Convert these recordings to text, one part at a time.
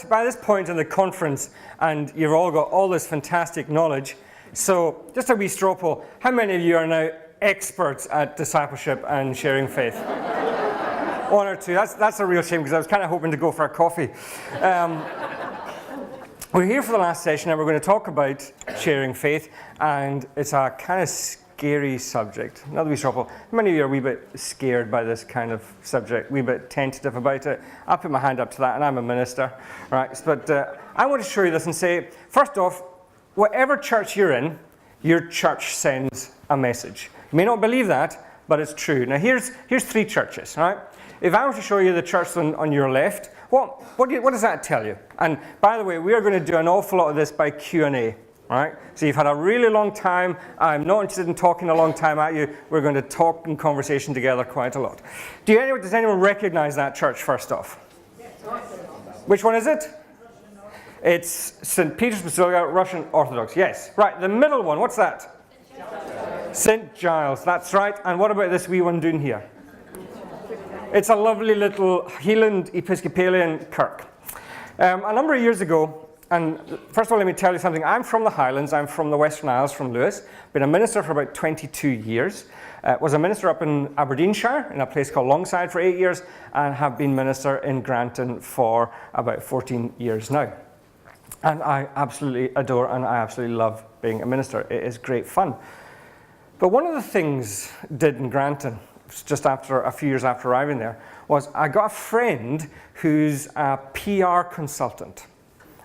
by this point in the conference, and you've all got all this fantastic knowledge, so just a wee straw poll, how many of you are now experts at discipleship and sharing faith? One or two. That's a real shame, because I was kind of hoping to go for a coffee. We're here for the last session, and we're going to talk about sharing faith, and it's a kind of scary subject. Another wee straw poll. How many of you are a wee bit scared by this kind of subject, a wee bit tentative about it? I'll put my hand up to that, and I'm a minister, right? But I want to show you this and say, first off, whatever church you're in, your church sends a message. You may not believe that, but it's true. Now here's three churches, right? If I were to show you the church on your left, what does that tell you? And by the way, we are going to do an awful lot of this by Q&A, right? So you've had a really long time. I'm not interested in talking a long time at you. We're going to talk in conversation together quite a lot. Does anyone recognize that church first off? Which one is it? It's St. Peter's Basilica, Russian Orthodox. Yes. Right, the middle one, what's that? St. Giles, that's right. And what about this wee one down here? It's a lovely little Heeland Episcopalian kirk. A number of years ago, and first of all, let me tell you something. I'm from the Highlands. I'm from the Western Isles, from Lewis. Been a minister for about 22 years. Was a minister up in Aberdeenshire, in a place called Longside, for 8 years, and have been minister in Granton for about 14 years now. And I absolutely adore and I absolutely love being a minister. It is great fun. But one of the things I did in Granton, just after a few years after arriving there, was I got a friend who's a PR consultant.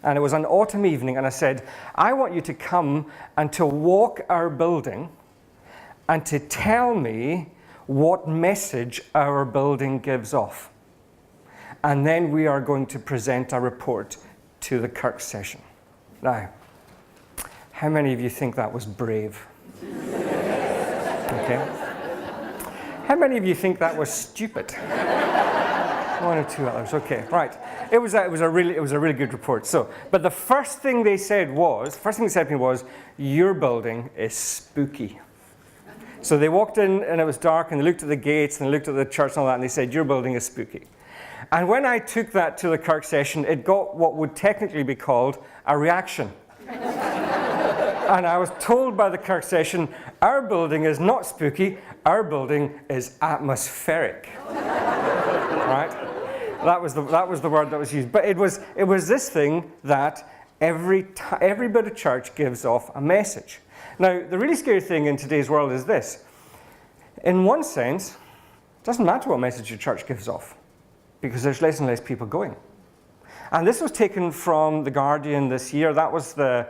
And it was an autumn evening, and I said, I want you to come and to walk our building and to tell me what message our building gives off. And then we are going to present a report to the Kirk session. Now, how many of you think that was brave? Okay. How many of you think that was stupid? One or two others. Okay, right. It was a really good report. So, but the first thing they said to me was, your building is spooky. So they walked in and it was dark, and they looked at the gates and they looked at the church and all that, and they said, your building is spooky. And when I took that to the Kirk session, it got what would technically be called a reaction. And I was told by the Kirk session, our building is not spooky, our building is atmospheric. Right? That was the word that was used. But it was this thing that every bit of church gives off a message. Now, the really scary thing in today's world is this. In one sense, it doesn't matter what message your church gives off, because there's less and less people going. And this was taken from The Guardian this year. That was the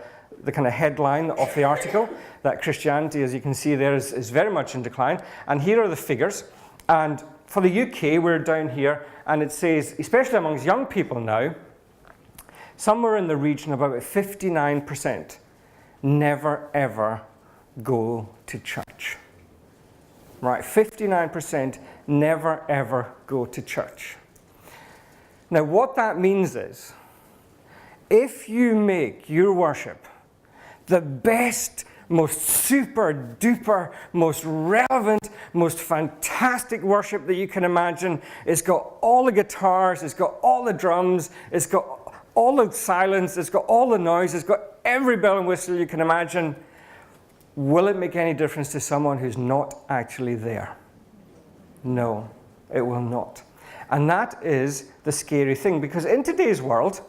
kind of headline of the article, that Christianity, as you can see there, is very much in decline. And here are the figures. And for the UK, we're down here, and it says, especially amongst young people now, somewhere in the region of about 59% never ever go to church. Right, 59% never ever go to church. Now, what that means is, if you make your worship the best, most super duper, most relevant, most fantastic worship that you can imagine, it's got all the guitars, it's got all the drums, it's got all the silence, it's got all the noise, it's got every bell and whistle you can imagine, will it make any difference to someone who's not actually there? No, it will not. And that is the scary thing, because in today's world,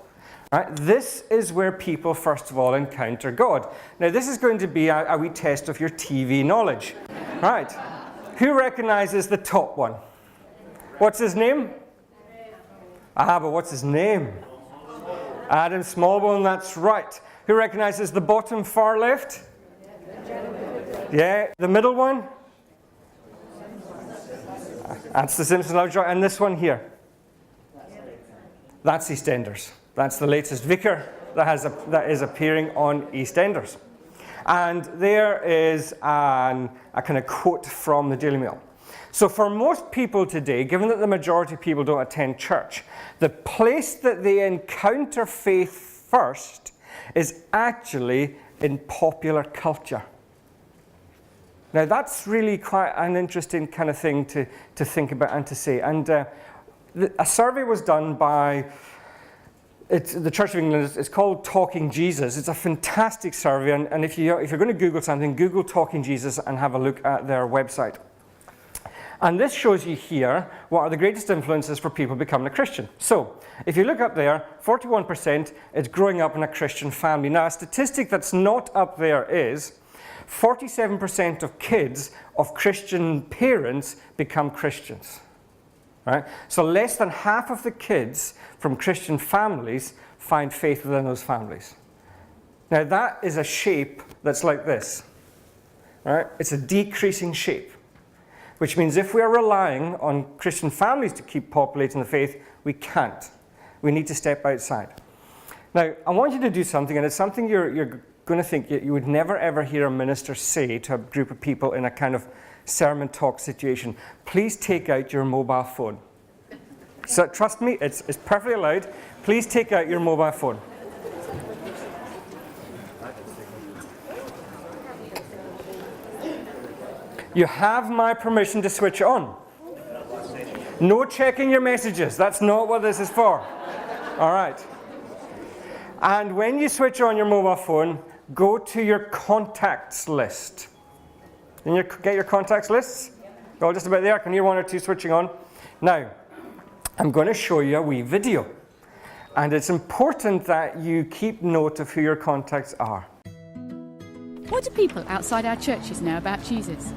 right, this is where people first of all encounter God. Now, this is going to be a wee test of your TV knowledge. Right. Who recognizes the top one? What's his name? But what's his name? Adam Smallbone, that's right. Who recognizes the bottom far left? Yeah, the middle one? That's the Simpsons Lovejoy. And this one here? That's EastEnders. That's the latest vicar that is appearing on EastEnders. And there is a kind of quote from the Daily Mail. So for most people today, given that the majority of people don't attend church, the place that they encounter faith first is actually in popular culture. Now that's really quite an interesting kind of thing to think about and to say. And a survey was done by the Church of England, it's called Talking Jesus. It's a fantastic survey, and if you're going to Google something, Google Talking Jesus and have a look at their website. And this shows you here what are the greatest influences for people becoming a Christian. So, if you look up there, 41% is growing up in a Christian family. Now, a statistic that's not up there is 47% of kids of Christian parents become Christians. Right? So less than half of the kids from Christian families find faith within those families. Now that is a shape that's like this. Right? It's a decreasing shape, which means if we are relying on Christian families to keep populating the faith, we can't. We need to step outside. Now, I want you to do something, and it's something you're going to think you would never ever hear a minister say to a group of people in a kind of sermon talk situation. Please take out your mobile phone. So trust me, it's perfectly allowed. Please take out your mobile phone. You have my permission to switch on. No checking your messages. That's not what this is for. All right. And when you switch on your mobile phone, go to your contacts list. Can you get your contacts lists? Go just about there. I can hear one or two switching on. Now, I'm going to show you a wee video. And it's important that you keep note of who your contacts are. What do people outside our churches know about Jesus?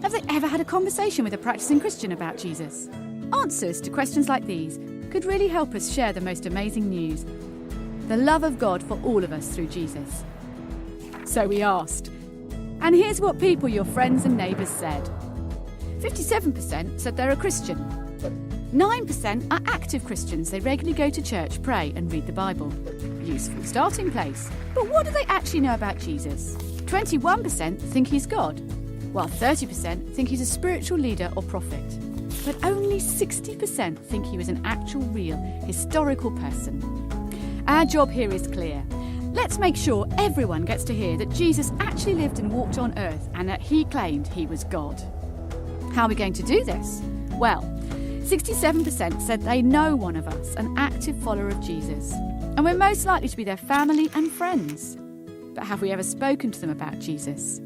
Have they ever had a conversation with a practicing Christian about Jesus? Answers to questions like these could really help us share the most amazing news: the love of God for all of us through Jesus. So we asked. And here's what people, your friends and neighbours, said. 57% said they're a Christian. 9% are active Christians. They regularly go to church, pray and read the Bible. Useful starting place. But what do they actually know about Jesus? 21% think he's God, while 30% think he's a spiritual leader or prophet. But only 60% think he was an actual, real, historical person. Our job here is clear. Let's make sure everyone gets to hear that Jesus actually lived and walked on earth and that he claimed he was God. How are we going to do this? Well, 67% said they know one of us, an active follower of Jesus. And we're most likely to be their family and friends. But have we ever spoken to them about Jesus?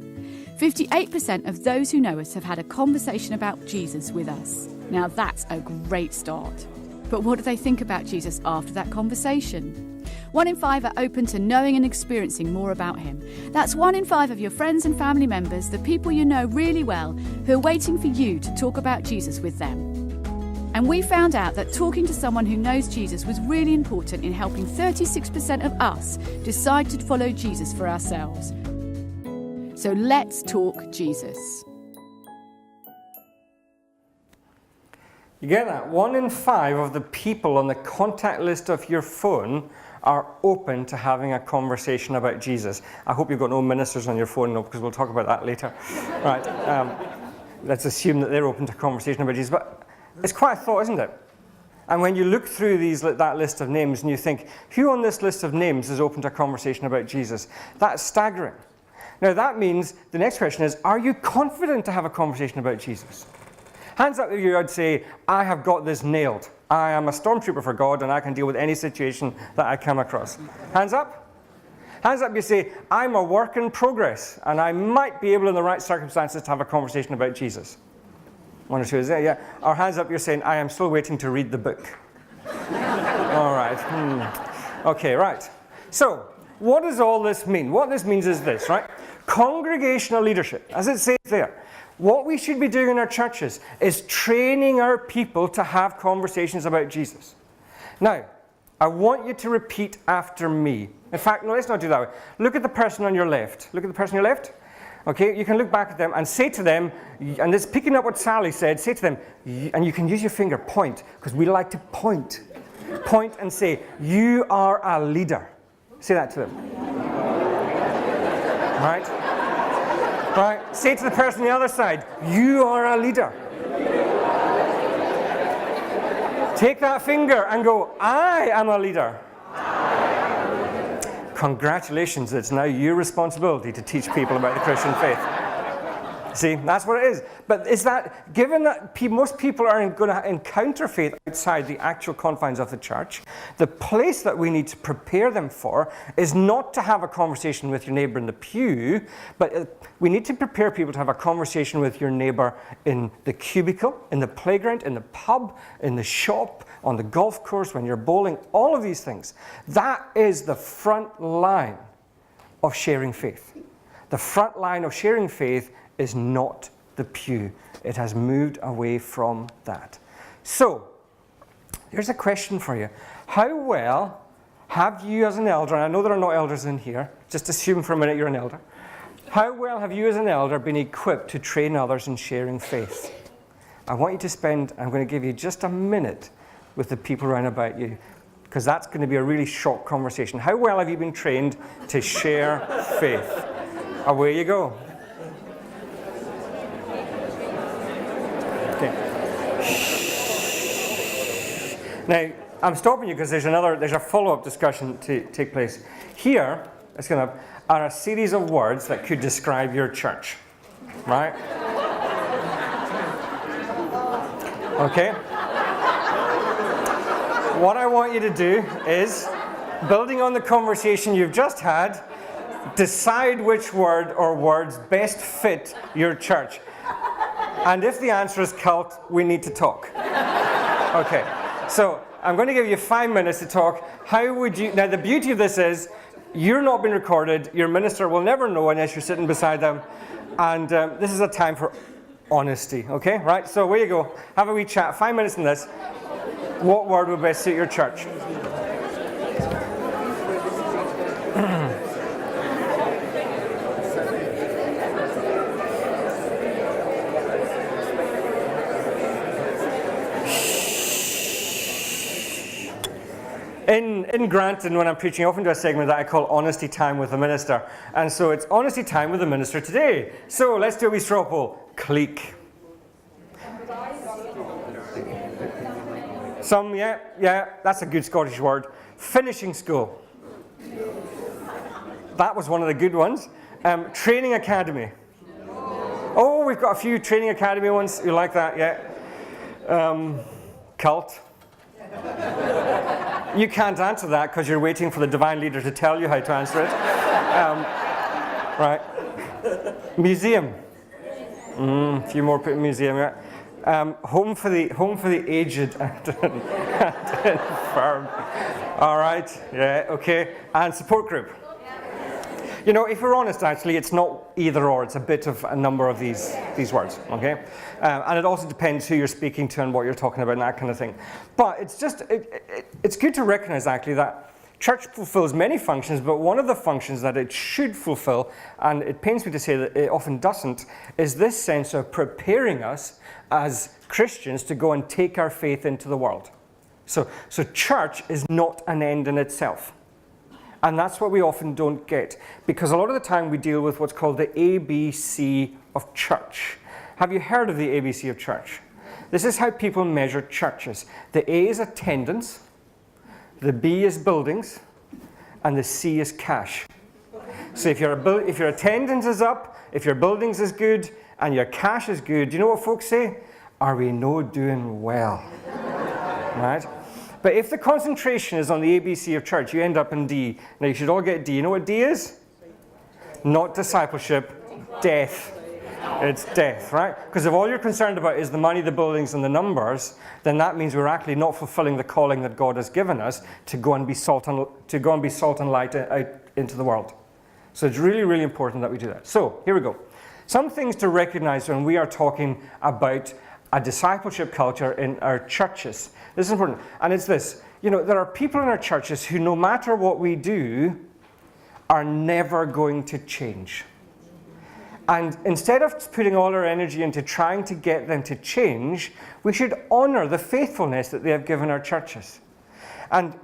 58% of those who know us have had a conversation about Jesus with us. Now that's a great start. But what do they think about Jesus after that conversation? 1 in 5 are open to knowing and experiencing more about him. That's 1 in 5 of your friends and family members, the people you know really well, who are waiting for you to talk about Jesus with them. And we found out that talking to someone who knows Jesus was really important in helping 36% of us decide to follow Jesus for ourselves. So let's talk Jesus. You get that? 1 in 5 of the people on the contact list of your phone are open to having a conversation about Jesus. I hope you've got no ministers on your phone, no, because we'll talk about that later. Right. Let's assume that they're open to conversation about Jesus. But it's quite a thought, isn't it? And when you look through that list of names and you think, who on this list of names is open to a conversation about Jesus? That's staggering. Now that means the next question is, are you confident to have a conversation about Jesus? Hands up if you would say, I have got this nailed. I am a stormtrooper for God and I can deal with any situation that I come across. Hands up? Hands up if you say, I'm a work in progress and I might be able in the right circumstances to have a conversation about Jesus. 1 or 2 is there, yeah. Or hands up, you're saying, I am still waiting to read the book. All right. Okay, right. So, what does all this mean? What this means is this, right? Congregational leadership, as it says there. What we should be doing in our churches is training our people to have conversations about Jesus. Now, I want you to repeat after me. In fact, no, let's not do that way. Look at the person on your left. Look at the person on your left. Okay, you can look back at them and say to them, and it's picking up what Sally said, say to them, and you can use your finger, point, because we like to point. Point and say, you are a leader. Say that to them. Right? Right? Say to the person on the other side, you are a leader. Take that finger and go, I am a leader. Congratulations, it's now your responsibility to teach people about the Christian faith. See, that's what it is. But is that, given that most people are going to encounter faith outside the actual confines of the church, the place that we need to prepare them for is not to have a conversation with your neighbour in the pew, but we need to prepare people to have a conversation with your neighbour in the cubicle, in the playground, in the pub, in the shop, on the golf course, when you're bowling, all of these things. That is the front line of sharing faith. The front line of sharing faith is not the pew. It has moved away from that. So, here's a question for you. How well have you as an elder, and I know there are no elders in here, just assume for a minute you're an elder. How well have you as an elder been equipped to train others in sharing faith? I want you to spend, I'm going to give you just a minute with the people around about you, because that's going to be a really short conversation. How well have you been trained to share faith? Away you go. Okay. Now, I'm stopping you because there's a follow-up discussion to take place. Here, are a series of words that could describe your church, right? Okay? What I want you to do is, building on the conversation you've just had, decide which word or words best fit your church. And if the answer is cult, we need to talk. Okay, so I'm going to give you 5 minutes to talk. How would you... Now, the beauty of this is, you're not being recorded. Your minister will never know unless you're sitting beside them. And this is a time for honesty, okay? Right, so away you go. Have a wee chat. 5 minutes in this. What word would best suit your church? In Granton, when I'm preaching, I often do a segment that I call Honesty Time with the Minister. And so it's Honesty Time with the Minister today. So let's do a wee straw poll. Clique. Some, yeah, that's a good Scottish word. Finishing school. That was one of the good ones. Training academy. Oh, we've got a few training academy ones. You like that, yeah? Cult. You can't answer that because you're waiting for the divine leader to tell you how to answer it. Right. Museum. A few more put museum. Yeah. Home for the aged and infirm. All right. Yeah. Okay. And support group. You know, if we're honest, actually, it's not either or. It's a bit of a number of these words, okay? And it also depends who you're speaking to and what you're talking about and that kind of thing. But it's just, it's good to recognize, actually, that church fulfills many functions, but one of the functions that it should fulfill, and it pains me to say that it often doesn't, is this sense of preparing us as Christians to go and take our faith into the world. So church is not an end in itself. And that's what we often don't get, because a lot of the time we deal with what's called the ABC of church. Have you heard of the ABC of church? This is how people measure churches. The A is attendance, the B is buildings, and the C is cash. So if your attendance is up, if your buildings is good, and your cash is good, you know what folks say? Are we no doing well? Right? But if the concentration is on the ABC of church, you end up in D. Now, you should all get D. You know what D is? Not discipleship, death. It's death, right? Because if all you're concerned about is the money, the buildings, and the numbers, then that means we're actually not fulfilling the calling that God has given us to go and be salt and light out into the world. So it's really, really important that we do that. So here we go. Some things to recognize when we are talking about a discipleship culture in our churches. This is important. And it's this. You know, there are people in our churches who, no matter what we do, are never going to change. And instead of putting all our energy into trying to get them to change, we should honor the faithfulness that they have given our churches. And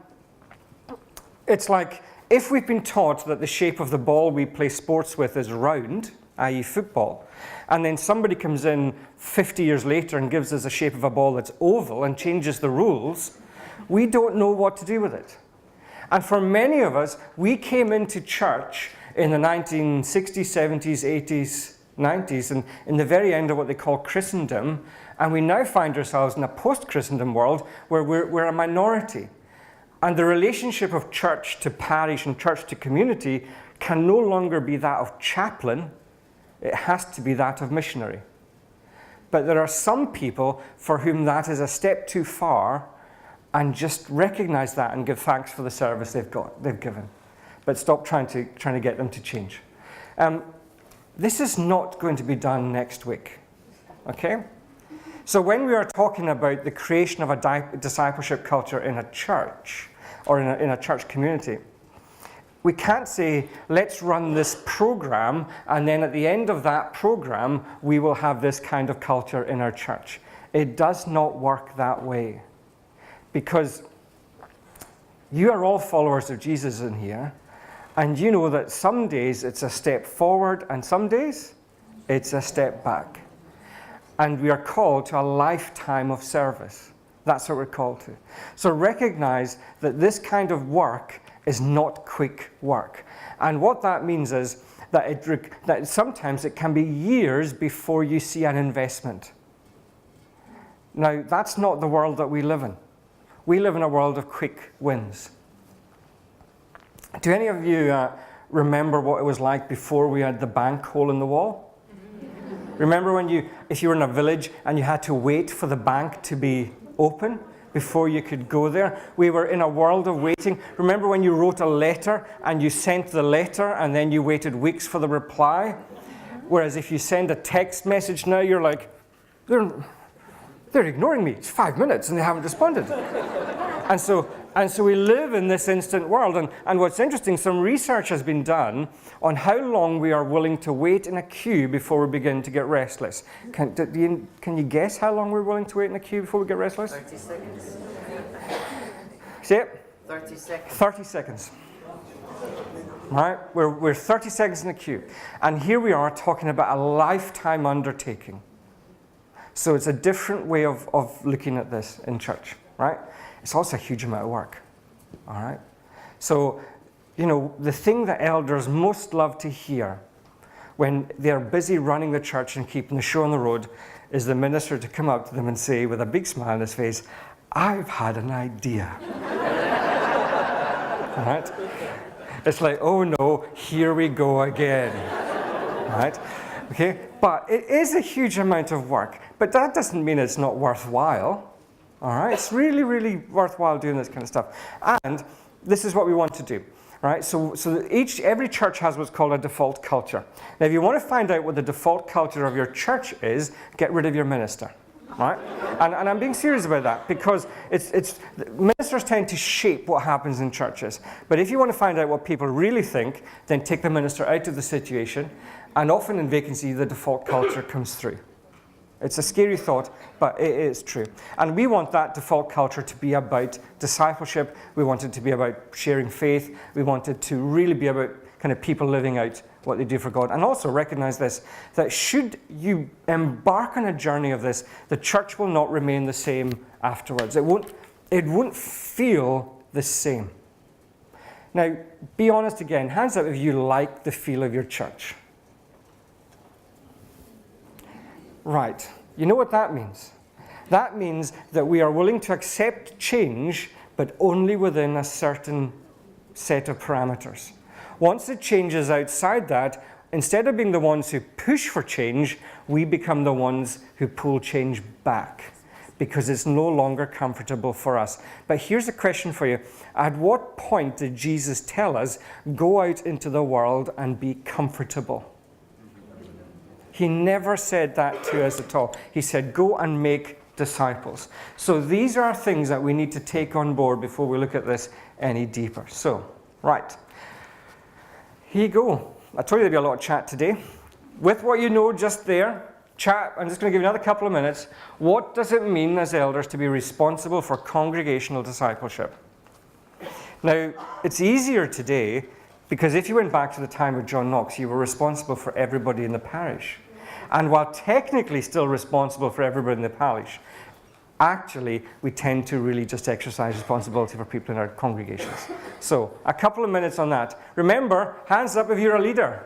it's like, if we've been taught that the shape of the ball we play sports with is round, i.e. football, and then somebody comes in 50 years later and gives us a shape of a ball that's oval and changes the rules, we don't know what to do with it. And for many of us, we came into church in the 1960s, 70s, 80s, 90s, and in the very end of what they call Christendom, and we now find ourselves in a post-Christendom world where we're a minority. And the relationship of church to parish and church to community can no longer be that of chaplain, it has to be that of missionary. But there are some people for whom that is a step too far, and just recognize that and give thanks for the service they've given. But stop trying to get them to change. This is not going to be done next week, okay? So when we are talking about the creation of a discipleship culture in a church, or in a church community, we can't say, let's run this program, and then at the end of that program, we will have this kind of culture in our church. It does not work that way. Because you are all followers of Jesus in here, and you know that some days it's a step forward, and some days it's a step back. And we are called to a lifetime of service. That's what we're called to. So recognize that this kind of work is not quick work. And what that means is that sometimes it can be years before you see an investment. Now, that's not the world that we live in. We live in a world of quick wins. Do any of you remember what it was like before we had the bank hole in the wall? Remember if you were in a village and you had to wait for the bank to be open before you could go there? We were in a world of waiting. Remember when you wrote a letter and you sent the letter and then you waited weeks for the reply? Whereas if you send a text message now, you're like, they're ignoring me. It's 5 minutes and they haven't responded. And so we live in this instant world. And what's interesting, some research has been done on how long we are willing to wait in a queue before we begin to get restless. Can you guess how long we're willing to wait in a queue before we get restless? 30 seconds. Say it? 30 seconds. 30 seconds. Right? We're 30 seconds in the queue. And here we are talking about a lifetime undertaking. So it's a different way of looking at this in church, right? It's also a huge amount of work, all right? So, the thing that elders most love to hear when they're busy running the church and keeping the show on the road is the minister to come up to them and say, with a big smile on his face, I've had an idea. All right? It's like, oh no, here we go again, right? Okay, but it is a huge amount of work, but that doesn't mean it's not worthwhile, all right? It's really, really worthwhile doing this kind of stuff. And this is what we want to do, right? So every church has what's called a default culture. Now, if you want to find out what the default culture of your church is, get rid of your minister, right? And I'm being serious about that, because ministers tend to shape what happens in churches. But if you want to find out what people really think, then take the minister out of the situation. And often in vacancy, the default culture comes through. It's a scary thought, but it is true. And we want that default culture to be about discipleship. We want it to be about sharing faith. We want it to really be about kind of people living out what they do for God. And also recognize this, that should you embark on a journey of this, the church will not remain the same afterwards. It won't feel the same. Now, be honest again. Hands up if you like the feel of your church. Right. You know what that means? That means that we are willing to accept change, but only within a certain set of parameters. Once it changes outside that, instead of being the ones who push for change, we become the ones who pull change back, because it's no longer comfortable for us. But here's a question for you. At what point did Jesus tell us, go out into the world and be comfortable? He never said that to us at all. He said, go and make disciples. So these are things that we need to take on board before we look at this any deeper. So, right. Here you go. I told you there'd be a lot of chat today. With what you know just there, chat, I'm just going to give you another couple of minutes. What does it mean as elders to be responsible for congregational discipleship? Now, it's easier today because if you went back to the time of John Knox, you were responsible for everybody in the parish. And while technically still responsible for everybody in the parish, actually we tend to really just exercise responsibility for people in our congregations. So, a couple of minutes on that. Remember, hands up if you're a leader.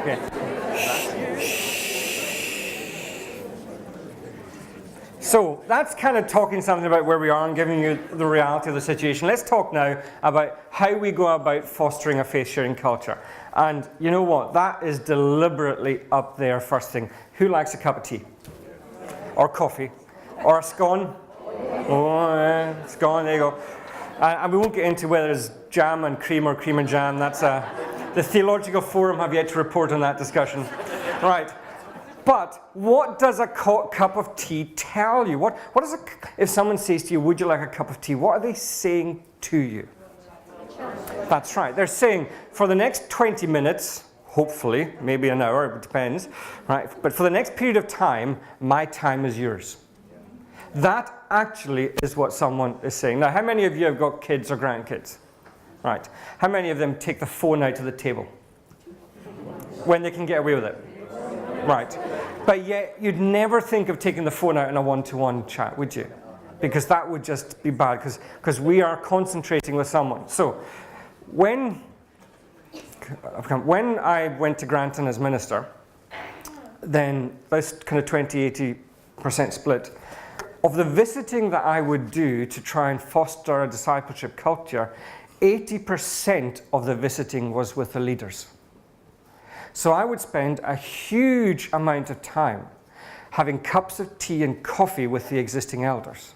Okay. So that's kind of talking something about where we are and giving you the reality of the situation. Let's talk now about how we go about fostering a faith-sharing culture. And you know what? That is deliberately up there first thing. Who likes a cup of tea? Or coffee? Or a scone? Oh, yeah, scone, there you go. And we won't get into whether it's jam and cream or cream and jam. That's the Theological Forum have yet to report on that discussion. Right. But what does a cup of tea tell you? What does if someone says to you, would you like a cup of tea? What are they saying to you? That's right. They're saying, for the next 20 minutes, hopefully, maybe an hour, it depends, right? But for the next period of time, my time is yours. That actually is what someone is saying. Now, how many of you have got kids or grandkids? Right. How many of them take the phone out of the table when they can get away with it? Right. But yet, you'd never think of taking the phone out in a one-to-one chat, would you? Because that would just be bad, because we are concentrating with someone. So, when I went to Granton as minister, then this kind of 20-80% split, of the visiting that I would do to try and foster a discipleship culture, 80% of the visiting was with the leaders. So I would spend a huge amount of time having cups of tea and coffee with the existing elders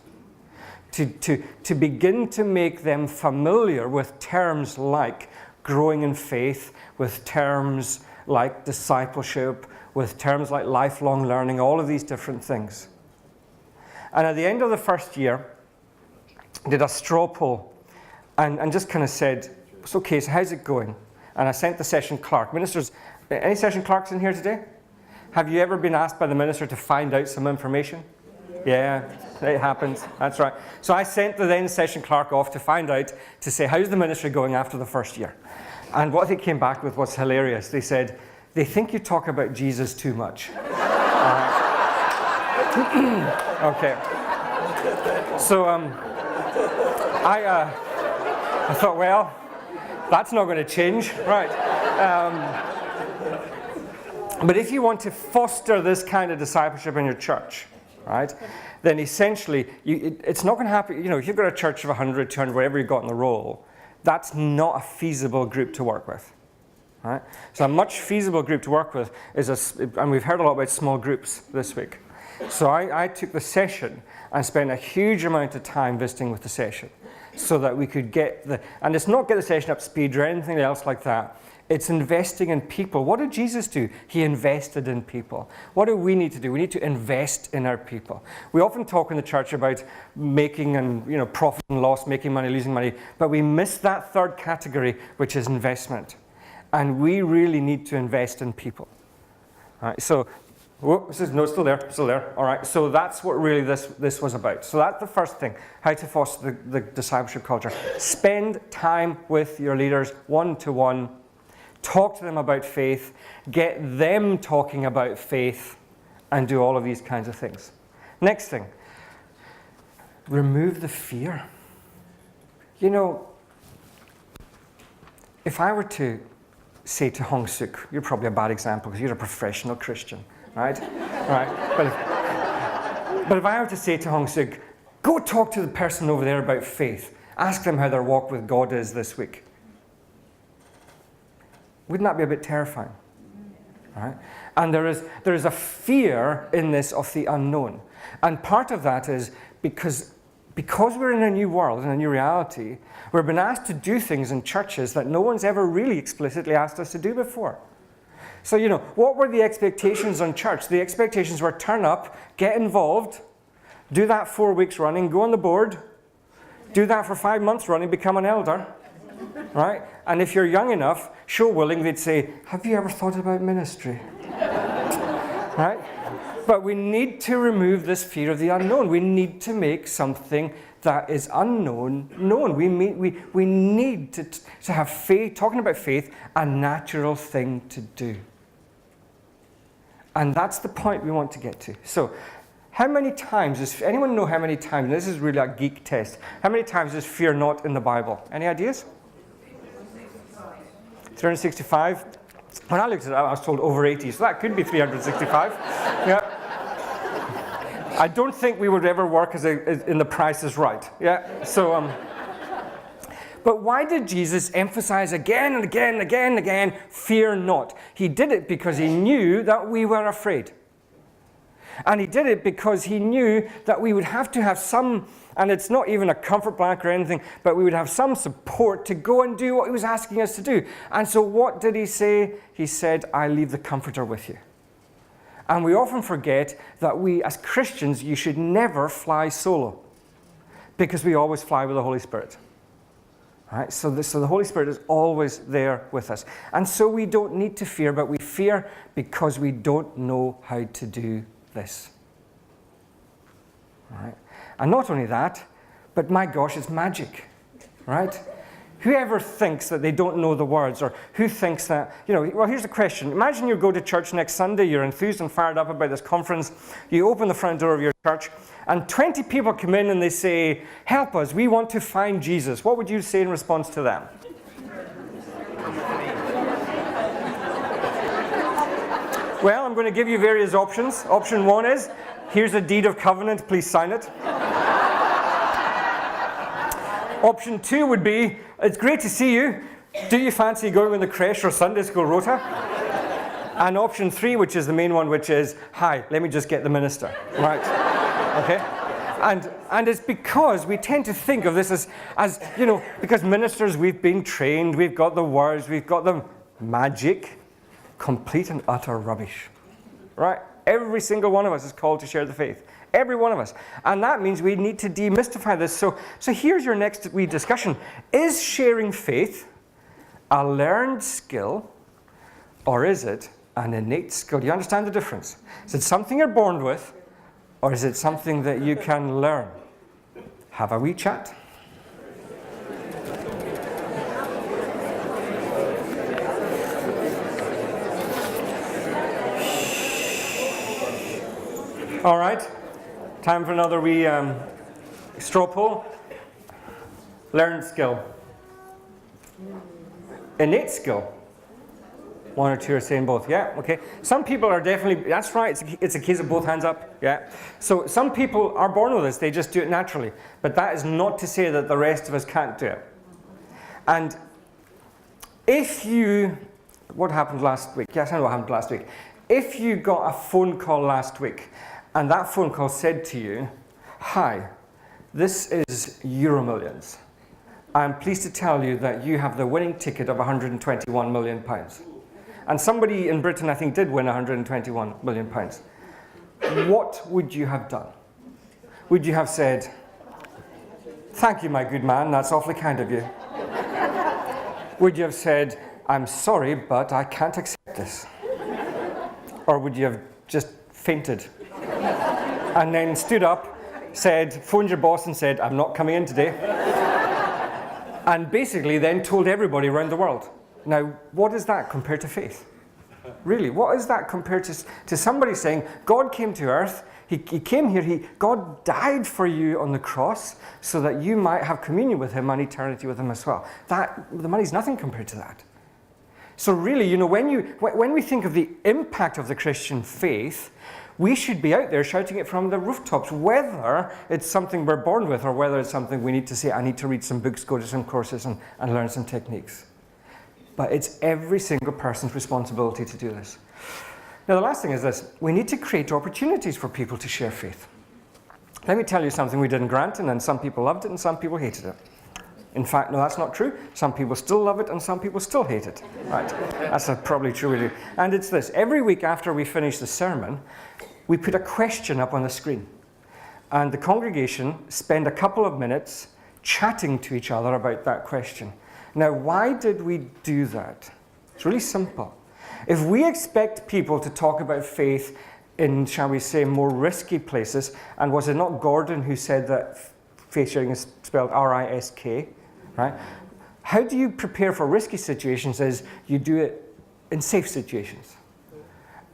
to begin to make them familiar with terms like growing in faith, with terms like discipleship, with terms like lifelong learning, all of these different things. And at the end of the first year, I did a straw poll and just kind of said, it's okay, so how's it going? And I sent the session clerk. Ministers, any session clerks in here today? Have you ever been asked by the minister to find out some information? Yeah, it happens. That's right. So I sent the then session clerk off to find out, to say, how's the ministry going after the first year? And what they came back with was hilarious. They said, they think you talk about Jesus too much. Okay. So I thought, well, that's not going to change. Right. But if you want to foster this kind of discipleship in your church, right, then essentially it's not going to happen. You know, if you've got a church of 100, 200, whatever you've got in the roll, that's not a feasible group to work with. Right? So a much feasible group to work with is and we've heard a lot about small groups this week. So I took the session and spent a huge amount of time visiting with the session so that we could and it's not get the session up to speed or anything else like that. It's investing in people. What did Jesus do? He invested in people. What do we need to do? We need to invest in our people. We often talk in the church about making and, profit and loss, making money, losing money, but we miss that third category, which is investment. And we really need to invest in people. All right, so, still there. All right, so that's what really this was about. So that's the first thing, how to foster the discipleship culture. Spend time with your leaders one-to-one. Talk to them about faith, get them talking about faith, and do all of these kinds of things. Next thing, remove the fear. If I were to say to Hong Suk, you're probably a bad example because you're a professional Christian, right? Right. But if I were to say to Hong Suk, go talk to the person over there about faith, ask them how their walk with God is this week. Wouldn't that be a bit terrifying? Right? And there is a fear in this of the unknown. And part of that is because we're in a new world, in a new reality, we're being asked to do things in churches that no one's ever really explicitly asked us to do before. So, what were the expectations on church? The expectations were turn up, get involved, do that 4 weeks running, go on the board, do that for 5 months running, become an elder. Right? And if you're young enough, sure willing, they'd say, have you ever thought about ministry? Right? But we need to remove this fear of the unknown. We need to make something that is unknown known. We need to have faith, talking about faith, a natural thing to do. And that's the point we want to get to. So, how many times does anyone know how many times, and this is really a geek test, how many times is fear not in the Bible? Any ideas? 365. When I looked at it, I was told over 80, so that could be 365. Yeah. I don't think we would ever work in The Price is Right. Yeah. So, but why did Jesus emphasize again and again and again and again, fear not? He did it because he knew that we were afraid. And he did it because he knew that we would have to have some, and it's not even a comfort blanket or anything, but we would have some support to go and do what he was asking us to do. And so what did he say? He said, I leave the Comforter with you. And we often forget that we, as Christians, you should never fly solo, because we always fly with the Holy Spirit. Right? So the Holy Spirit is always there with us. And so we don't need to fear, but we fear because we don't know how to do this. Right? And not only that, but my gosh, it's magic. Right? Whoever thinks that they don't know the words, or who thinks that, well, here's the question. Imagine you go to church next Sunday, you're enthused and fired up about this conference, you open the front door of your church, and 20 people come in and they say, help us, we want to find Jesus. What would you say in response to them? Well, I'm going to give you various options. Option 1 is, here's a deed of covenant, please sign it. Option 2 would be, it's great to see you. Do you fancy going on the creche or Sunday school rota? And option 3, which is the main one, which is, hi, let me just get the minister. Right? Okay? And it's because we tend to think of this as because ministers, we've been trained, we've got the words, we've got the magic. Complete and utter rubbish. Right? Every single one of us is called to share the faith. Every one of us. And that means we need to demystify this. So here's your next wee discussion. Is sharing faith a learned skill, or is it an innate skill? Do you understand the difference? Is it something you're born with, or is it something that you can learn? Have a wee chat. All right. Time for another wee straw poll. Learned skill. Innate skill. 1 or 2 are saying both. Yeah, okay. Some people are definitely, that's right, it's a case of both hands up. Yeah. So some people are born with this, they just do it naturally. But that is not to say that the rest of us can't do it. And what happened last week? Yes, I know what happened last week. If you got a phone call last week, and that phone call said to you, hi, this is Euromillions. I'm pleased to tell you that you have the winning ticket of £121 million. And somebody in Britain, I think, did win £121 million. What would you have done? Would you have said, thank you, my good man, that's awfully kind of you? Would you have said, I'm sorry, but I can't accept this? Or would you have just fainted? And then stood up, phoned your boss and said, I'm not coming in today. And basically then told everybody around the world. Now, what is that compared to faith? Really, what is that compared to somebody saying, God came to earth, he came here, God died for you on the cross so that you might have communion with him and eternity with him as well. The money's nothing compared to that. So really, when we think of the impact of the Christian faith, we should be out there shouting it from the rooftops, whether it's something we're born with or whether it's something we need to say, I need to read some books, go to some courses and learn some techniques. But it's every single person's responsibility to do this. Now the last thing is this, we need to create opportunities for people to share faith. Let me tell you something we did in Granton, and some people loved it and some people hated it. In fact, no, that's not true. Some people still love it and some people still hate it. Right? That's probably true. Really. And it's this, every week after we finish the sermon, we put a question up on the screen. And the congregation spend a couple of minutes chatting to each other about that question. Now, why did we do that? It's really simple. If we expect people to talk about faith in, shall we say, more risky places, and was it not Gordon who said that faith sharing is spelled R-I-S-K, right? How do you prepare for risky situations is you do it in safe situations.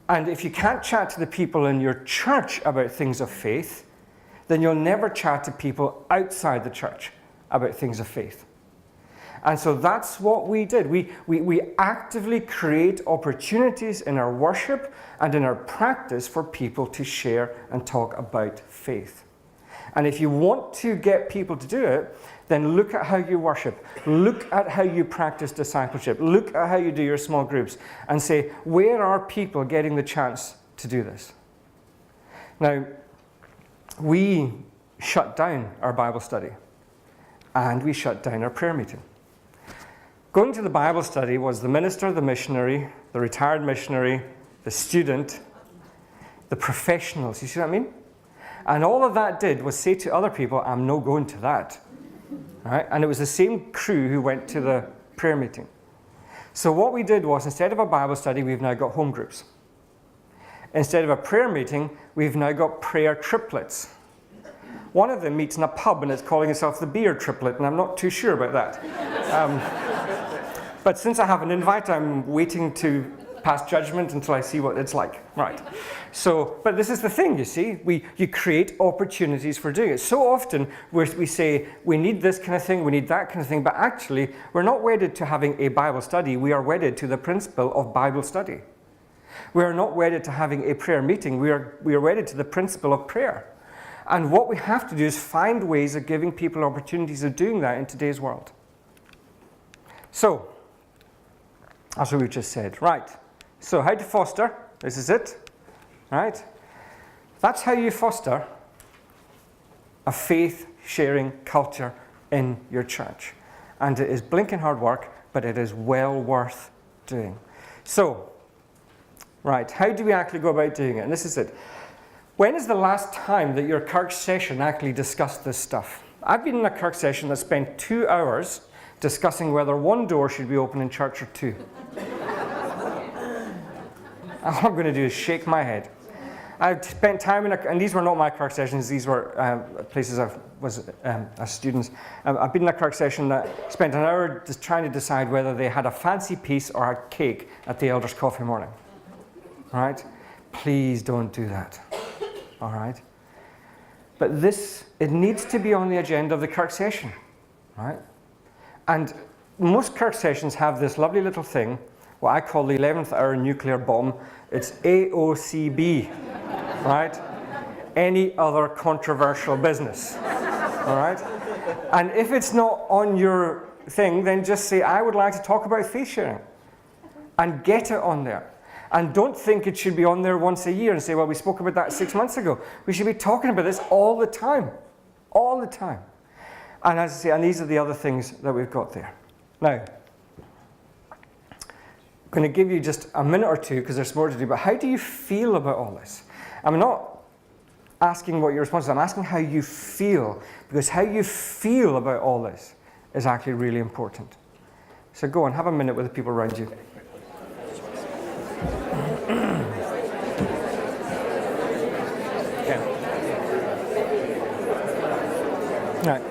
And if you can't chat to the people in your church about things of faith, then you'll never chat to people outside the church about things of faith. And so that's what we did. We actively create opportunities in our worship and in our practice for people to share and talk about faith. And if you want to get people to do it, then look at how you worship. Look at how you practice discipleship. Look at how you do your small groups and say, where are people getting the chance to do this? Now, we shut down our Bible study and we shut down our prayer meeting. Going to the Bible study was the minister, the missionary, the retired missionary, the student, the professionals. You see what I mean? And all of that did was say to other people, I'm no going to that. Right? And it was the same crew who went to the prayer meeting. So what we did was, instead of a Bible study, we've now got home groups. Instead of a prayer meeting, we've now got prayer triplets. One of them meets in a pub and it's calling itself the beer triplet, and I'm not too sure about that. But since I have an invite, I'm waiting to pass judgment until I see what it's like. Right. So, but this is the thing, you see. You create opportunities for doing it. So often we say, we need this kind of thing, we need that kind of thing, but actually, we're not wedded to having a Bible study. We are wedded to the principle of Bible study. We are not wedded to having a prayer meeting. We are wedded to the principle of prayer. And what we have to do is find ways of giving people opportunities of doing that in today's world. So, that's what we just said. Right. So, how to foster. This is it. Right? That's how you foster a faith-sharing culture in your church. And it is blinking hard work, but it is well worth doing. So, right, how do we actually go about doing it? And this is it. When is the last time that your Kirk session actually discussed this stuff? I've been in a Kirk session that spent 2 hours discussing whether one door should be open in church or two. All I'm going to do is shake my head. I've spent time in and these were not my Kirk sessions, these were places I was as students. I've been in a Kirk session that spent an hour just trying to decide whether they had a fancy piece or a cake at the elders' coffee morning. All right? Please don't do that. All right? But it needs to be on the agenda of the Kirk session. Right? And most Kirk sessions have this lovely little thing, what I call the 11th hour nuclear bomb. It's AOCB, right? Any other controversial business, all right? And if it's not on your thing, then just say, I would like to talk about faith sharing, and get it on there. And don't think it should be on there once a year and say, well, we spoke about that 6 months ago. We should be talking about this all the time, all the time. And as I say, and these are the other things that we've got there. Now, I'm going to give you just a minute or two because there's more to do, but how do you feel about all this? I'm not asking what your response is, I'm asking how you feel, because how you feel about all this is actually really important. So go on, have a minute with the people around you. Yeah. Right.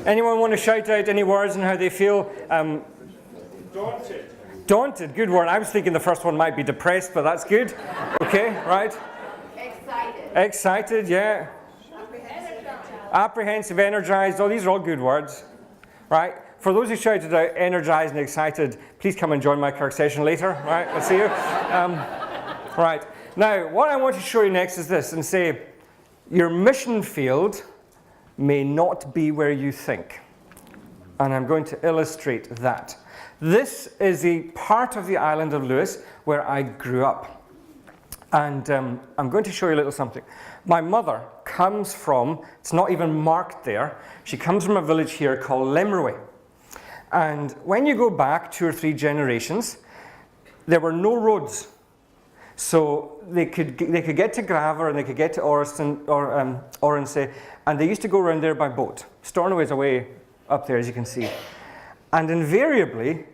Anyone want to shout out any words on how they feel? Daunted. Daunted, good word. I was thinking the first one might be depressed, but that's good. Okay, right. Excited. Excited, yeah. Apprehensive, energized. Oh, these are all good words. Right. For those who shouted out energized and excited, please come and join my Kirk session later. Right, I'll see you. Right. Now, what I want to show you next is this, and say, your mission field may not be where you think. And I'm going to illustrate that. This is a part of the island of Lewis where I grew up. And I'm going to show you a little something. My mother comes from, it's not even marked there, she comes from a village here called Lemmerway. And when you go back 2 or 3 generations, there were no roads. So they could get to Graver and they could get to Oronsay, and they used to go around there by boat. Stornoway's away up there, as you can see. And invariably,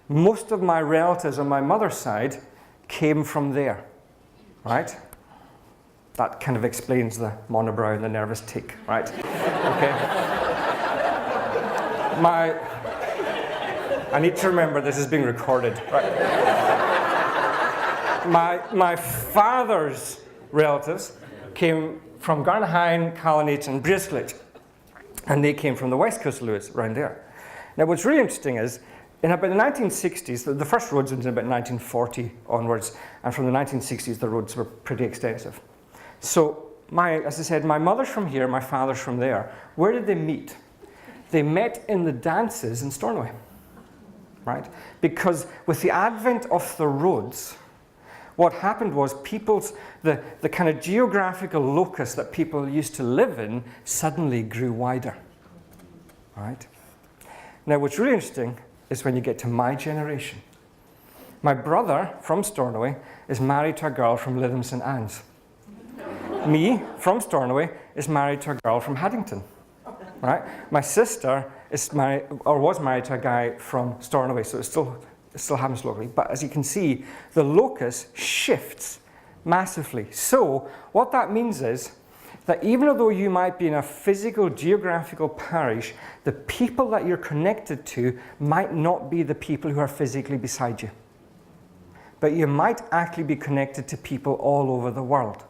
most of my relatives on my mother's side came from there, right? That kind of explains the monobrow and the nervous tic, right? Okay. I need to remember this is being recorded, right? My father's relatives came from Garnheim, Colonnade, and Brislet. And they came from the west coast of Lewis, around there. Now, what's really interesting is, in about the 1960s, the first roads went in about 1940 onwards, and from the 1960s, the roads were pretty extensive. So, as I said, my mother's from here, my father's from there. Where did they meet? They met in the dances in Stornoway, right? Because with the advent of the roads, what happened was the kind of geographical locus that people used to live in suddenly grew wider, right? Now, what's really interesting is when you get to my generation. My brother from Stornoway is married to a girl from Lytham St Anne's. Me, from Stornoway, is married to a girl from Haddington, right? My sister was married to a guy from Stornoway, so it still happens locally. But as you can see, the locus shifts massively. So what that means is that even though you might be in a physical, geographical parish, the people that you're connected to might not be the people who are physically beside you. But you might actually be connected to people all over the world.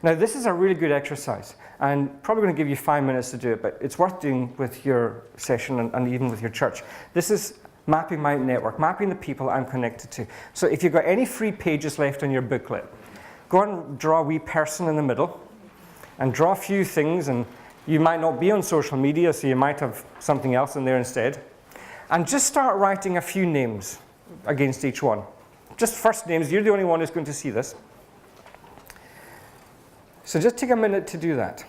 Now, this is a really good exercise, and probably going to give you 5 minutes to do it, but it's worth doing with your session and even with your church. This is mapping my network, mapping the people I'm connected to. So if you've got any free pages left on your booklet, go and draw a wee person in the middle, and draw a few things, and you might not be on social media, so you might have something else in there instead. And just start writing a few names against each one. Just first names, you're the only one who's going to see this. So just take a minute to do that.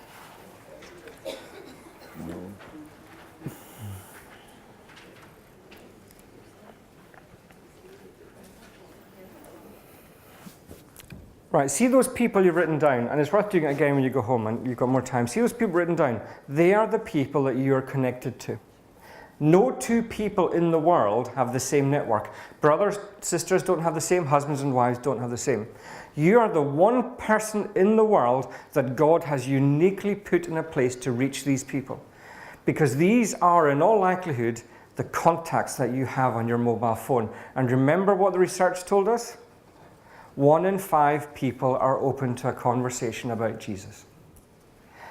Right, see those people you've written down, and it's worth doing it again when you go home and you've got more time. See those people written down? They are the people that you are connected to. No two people in the world have the same network. Brothers, sisters don't have the same, husbands and wives don't have the same. You are the one person in the world that God has uniquely put in a place to reach these people. Because these are, in all likelihood, the contacts that you have on your mobile phone. And remember what the research told us? 1 in 5 people are open to a conversation about Jesus.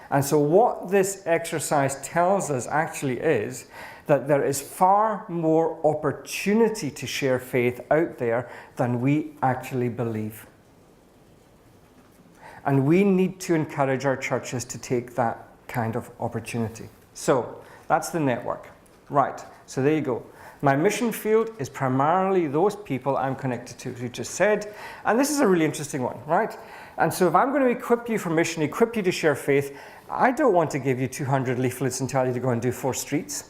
And so what this exercise tells us actually is that there is far more opportunity to share faith out there than we actually believe. And we need to encourage our churches to take that kind of opportunity. So that's the network. Right, so there you go. My mission field is primarily those people I'm connected to, as you just said. And this is a really interesting one, right? And so if I'm going to equip you for mission, equip you to share faith, I don't want to give you 200 leaflets and tell you to go and do 4 streets.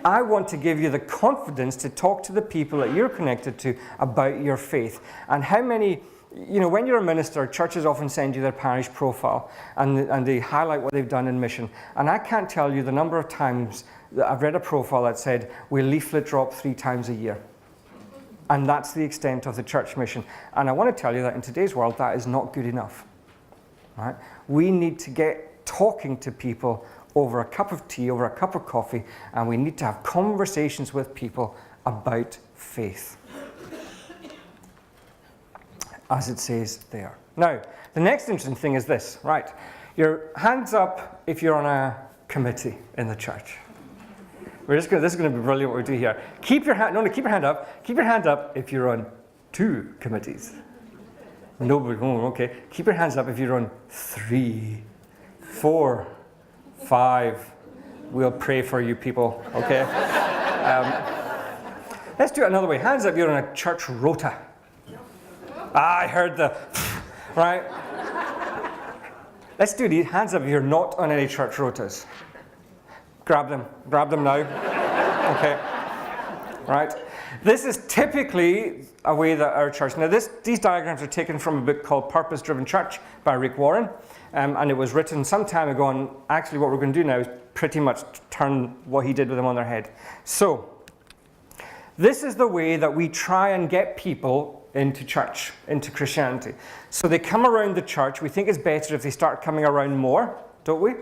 I want to give you the confidence to talk to the people that you're connected to about your faith. And how many, when you're a minister, churches often send you their parish profile and they highlight what they've done in mission. And I can't tell you the number of times that I've read a profile that said, we leaflet drop 3 times a year. And that's the extent of the church mission. And I want to tell you that in today's world, that is not good enough. Right? We need to get talking to people over a cup of tea, over a cup of coffee, and we need to have conversations with people about faith. As it says there. Now, the next interesting thing is this, right? Your hands up if you're on a committee in the church. This is going to be brilliant what we do here. Keep your hand up. Keep your hand up if you're on 2 committees. Nobody, okay. Keep your hands up if you're on 3, 4, 5. We'll pray for you people, okay? Let's do it another way. Hands up if you're on a church rota. I heard the, right? Let's do these. Hands up if you're not on any church rotas. Grab them now. Okay, right? This is typically a way that our church, now these diagrams are taken from a book called Purpose Driven Church by Rick Warren, and it was written some time ago, and actually what we're going to do now is pretty much turn what he did with them on their head. So, this is the way that we try and get people into church, into Christianity. So they come around the church. We think it's better if they start coming around more, don't we?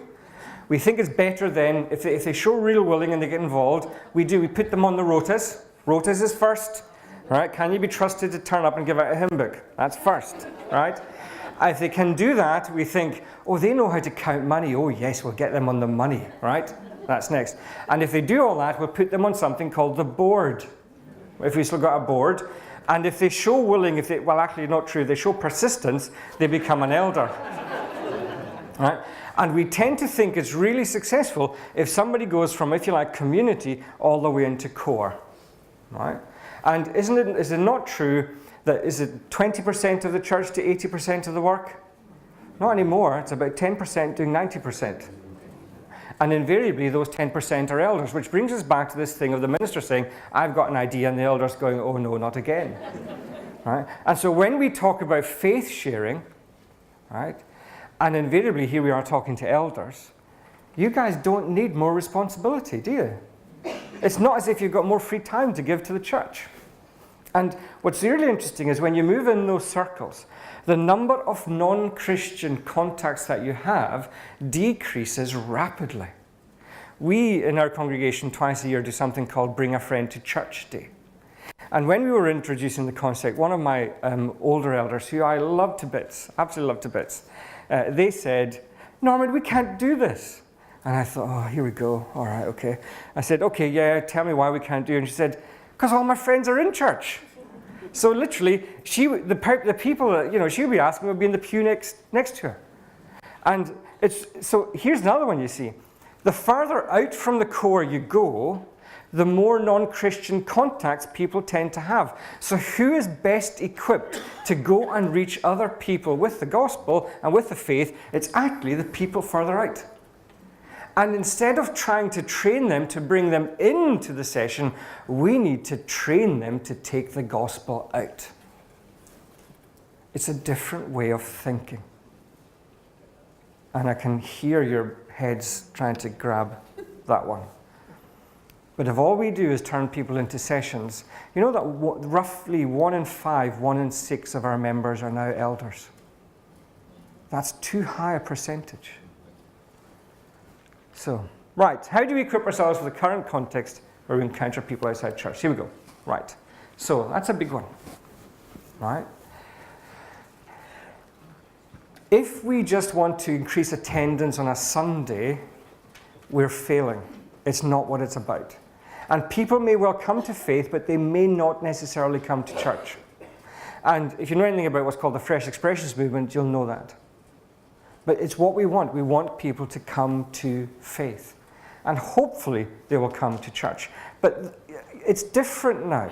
We think it's better then, if they show real willing and they get involved, we put them on the rotas. Rotas is first, right? Can you be trusted to turn up and give out a hymn book? That's first, right? If they can do that, we think, oh, they know how to count money. Oh, yes, we'll get them on the money, right? That's next. And if they do all that, we'll put them on something called the board. If we've still got a board. And if they show willing, well, actually not true, they show persistence, they become an elder. Right? And we tend to think it's really successful if somebody goes from, if you like, community all the way into core. Right? And is it not true that is it 20% of the church to 80% of the work? Not anymore. It's about 10% doing 90%. And invariably, those 10% are elders, which brings us back to this thing of the minister saying, I've got an idea, and the elders going, oh no, not again. Right? And so when we talk about faith sharing, right, and invariably here we are talking to elders, you guys don't need more responsibility, do you? It's not as if you've got more free time to give to the church. And what's really interesting is when you move in those circles, the number of non-Christian contacts that you have decreases rapidly. We, in our congregation, twice a year do something called Bring a Friend to Church Day. And when we were introducing the concept, one of my older elders, who I love to bits, absolutely love to bits, they said, Norman, we can't do this. And I thought, oh, here we go. All right, okay. I said, okay, yeah, tell me why we can't do it. And she said, because all my friends are in church. So literally, the people that she'll be asking would be in the pew next to her. And so here's another one you see. The further out from the core you go, the more non-Christian contacts people tend to have. So who is best equipped to go and reach other people with the gospel and with the faith? It's actually the people further out. And instead of trying to train them to bring them into the session, we need to train them to take the gospel out. It's a different way of thinking. And I can hear your heads trying to grab that one. But if all we do is turn people into sessions, you know that roughly 1 in 5, 1 in 6 of our members are now elders. That's too high a percentage. So, right, how do we equip ourselves for the current context where we encounter people outside church? Here we go. Right. So, that's a big one. Right? If we just want to increase attendance on a Sunday, we're failing. It's not what it's about. And people may well come to faith, but they may not necessarily come to church. And if you know anything about what's called the Fresh Expressions movement, you'll know that. But it's what we want. We want people to come to faith. And hopefully they will come to church. But it's different now.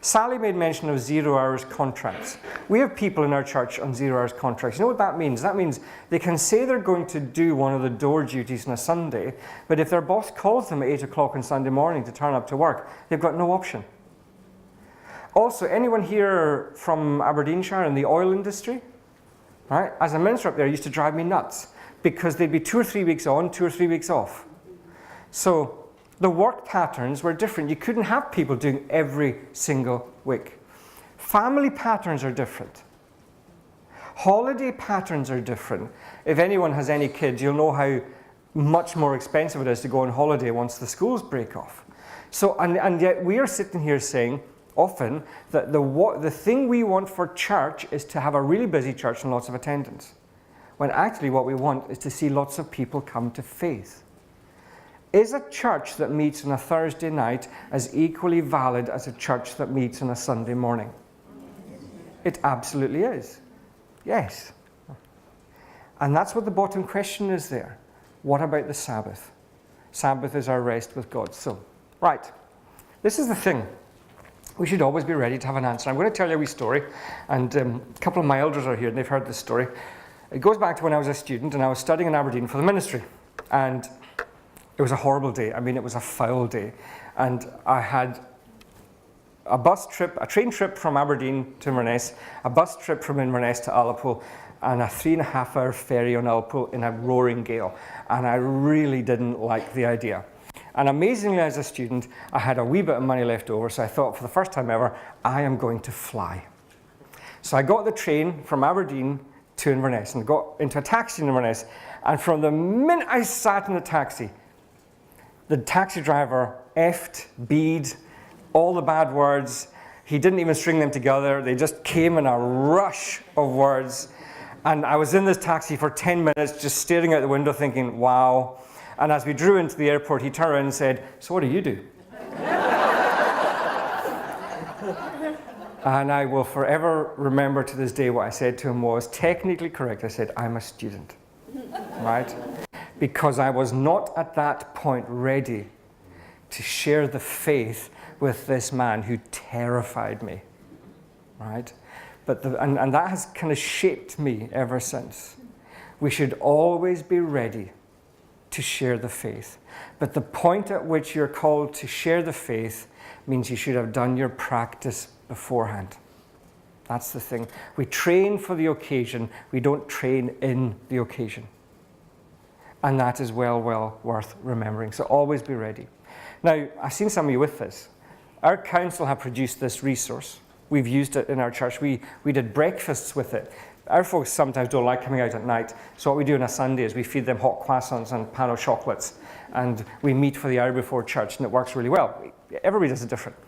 Sally made mention of 0 hours contracts. We have people in our church on 0 hours contracts. You know what that means? That means they can say they're going to do one of the door duties on a Sunday, but if their boss calls them at 8 o'clock on Sunday morning to turn up to work, they've got no option. Also, anyone here from Aberdeenshire in the oil industry? Right? As a minister up there, it used to drive me nuts because they'd be 2 or 3 weeks on, 2 or 3 weeks off. So the work patterns were different. You couldn't have people doing every single week. Family patterns are different. Holiday patterns are different. If anyone has any kids, you'll know how much more expensive it is to go on holiday once the schools break off. So, and yet we are sitting here saying, often, that the thing we want for church is to have a really busy church and lots of attendance. When actually what we want is to see lots of people come to faith. Is a church that meets on a Thursday night as equally valid as a church that meets on a Sunday morning? It absolutely is. Yes. And that's what the bottom question is there. What about the Sabbath? Sabbath is our rest with God. So, right. This is the thing. We should always be ready to have an answer. I'm going to tell you a wee story, and a couple of my elders are here, and they've heard this story. It goes back to when I was a student, and I was studying in Aberdeen for the ministry, and it was a horrible day. I mean, it was a foul day, and I had a train trip from Aberdeen to Inverness, a bus trip from Inverness to Ullapool, and a 3.5-hour ferry on Ullapool in a roaring gale, and I really didn't like the idea. And amazingly, as a student, I had a wee bit of money left over, so I thought, for the first time ever, I am going to fly. So I got the train from Aberdeen to Inverness, and got into a taxi in Inverness, and from the minute I sat in the taxi driver effed, bead, all the bad words. He didn't even string them together. They just came in a rush of words. And I was in this taxi for 10 minutes just staring out the window thinking, wow. And as we drew into the airport, he turned around and said, so what do you do? And I will forever remember to this day what I said to him was technically correct. I said, I'm a student, right? Because I was not at that point ready to share the faith with this man who terrified me, right? But and that has kind of shaped me ever since. We should always be ready to share the faith. But the point at which you're called to share the faith means you should have done your practice beforehand. That's the thing. We train for the occasion. We don't train in the occasion. And that is well worth remembering. So always be ready. Now, I've seen some of you with this. Our council have produced this resource. We've used it in our church. We did breakfasts with it. Our folks sometimes don't like coming out at night. So what we do on a Sunday is we feed them hot croissants and pan au chocolates. And we meet for the hour before church, and it works really well. Everybody does it different.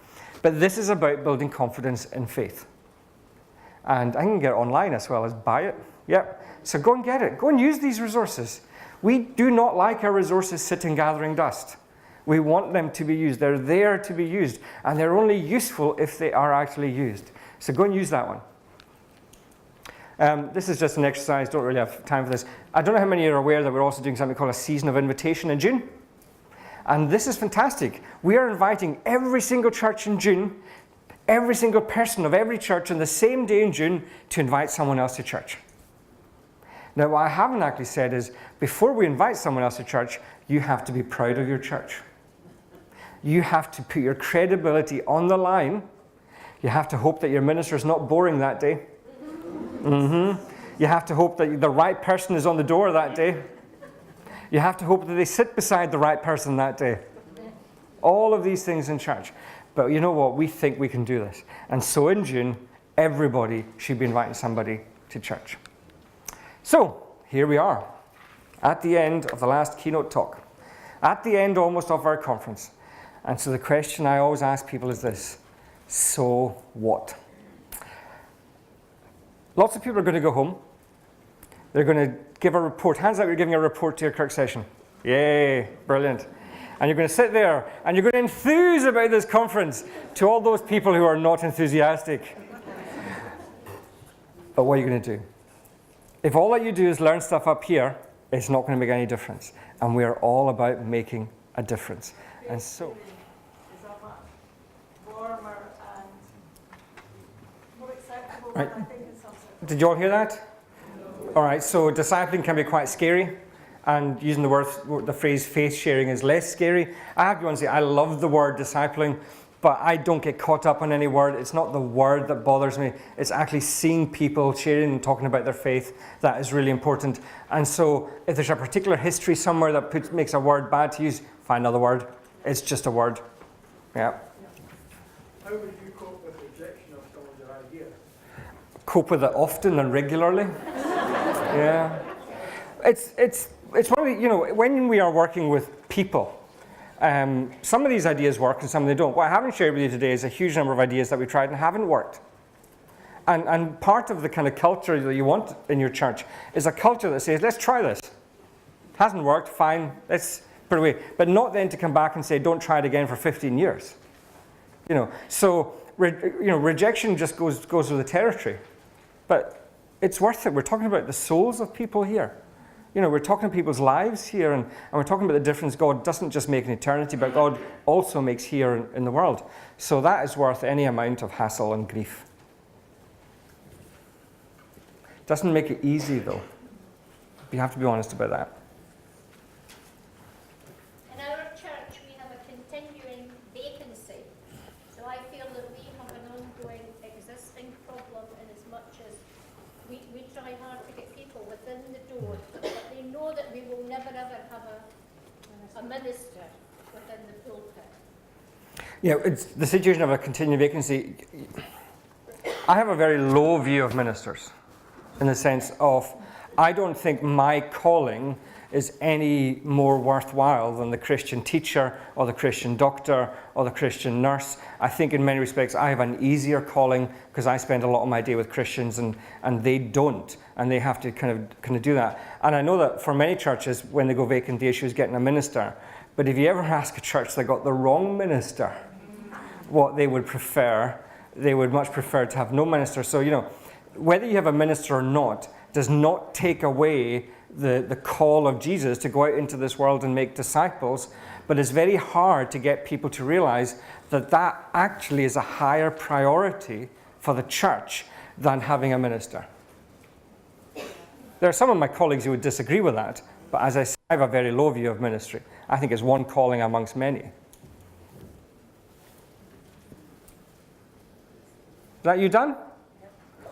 But this is about building confidence in faith. And I can get it online as well as buy it. Yep. So go and get it. Go and use these resources. We do not like our resources sitting gathering dust. We want them to be used. They're there to be used. And they're only useful if they are actually used. So go and use that one. This is just an exercise. Don't really have time for this. I don't know how many are aware that we're also doing something called a season of invitation in June. And this is fantastic. We are inviting every single church in June, every single person of every church on the same day in June to invite someone else to church. Now, what I haven't actually said is, before we invite someone else to church, you have to be proud of your church. You have to put your credibility on the line. You have to hope that your minister is not boring that day. You have to hope that the right person is on the door that day. You have to hope that they sit beside the right person that day. All of these things in church. But you know what? We think we can do this. And so in June, everybody should be inviting somebody to church. So, here we are, at the end of the last keynote talk. At the end almost of our conference. And so the question I always ask people is this: so what? Lots of people are going to go home. They're going to give a report. Hands up, you're giving a report to your Kirk session. Yay, brilliant. And you're going to sit there and you're going to enthuse about this conference to all those people who are not enthusiastic. But what are you going to do? If all that you do is learn stuff up here, it's not going to make any difference. And we are all about making a difference. And so... Is that much warmer and more acceptable Right. than I think in some circles? Did you all hear that? All right, so discipling can be quite scary, and using the phrase faith sharing is less scary. I have to be honest, I love the word discipling, but I don't get caught up on any word. It's not the word that bothers me. It's actually seeing people sharing and talking about their faith that is really important. And so if there's a particular history somewhere that makes a word bad to use, find another word. It's just a word. Yeah. How would you cope with rejection of some of your ideas? Cope with it often and regularly. Yeah. It's one of the, you know, when we are working with people, some of these ideas work and some of them don't. What I haven't shared with you today is a huge number of ideas that we tried and haven't worked. And part of the kind of culture that you want in your church is a culture that says, let's try this. Hasn't worked, fine, let's put it away. But not then to come back and say, don't try it again for 15 years. You know, so rejection just goes with the territory. But it's worth it. We're talking about the souls of people here. You know, we're talking about people's lives here, and we're talking about the difference God doesn't just make in eternity, but God also makes here in the world. So that is worth any amount of hassle and grief. Doesn't make it easy, though. You have to be honest about that. In our church, we have a continuing vacancy. So I feel that we have an ongoing existing problem in as much as we try hard to get people within the door, but they know that we will never ever have a minister within the pulpit. Yeah, it's the situation of a continuing vacancy. I have a very low view of ministers, in the sense of I don't think my calling is any more worthwhile than the Christian teacher or the Christian doctor or the Christian nurse. I think in many respects I have an easier calling because I spend a lot of my day with Christians and they don't, and they have to kind of do that. And I know that for many churches, when they go vacant, the issue is getting a minister. But if you ever ask a church that got the wrong minister what they would prefer, they would much prefer to have no minister. So, whether you have a minister or not does not take away the call of Jesus to go out into this world and make disciples, but it's very hard to get people to realize that that actually is a higher priority for the church than having a minister. There are some of my colleagues who would disagree with that, but as I say, I have a very low view of ministry. I think it's one calling amongst many. Is that you done?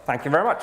Thank you very much.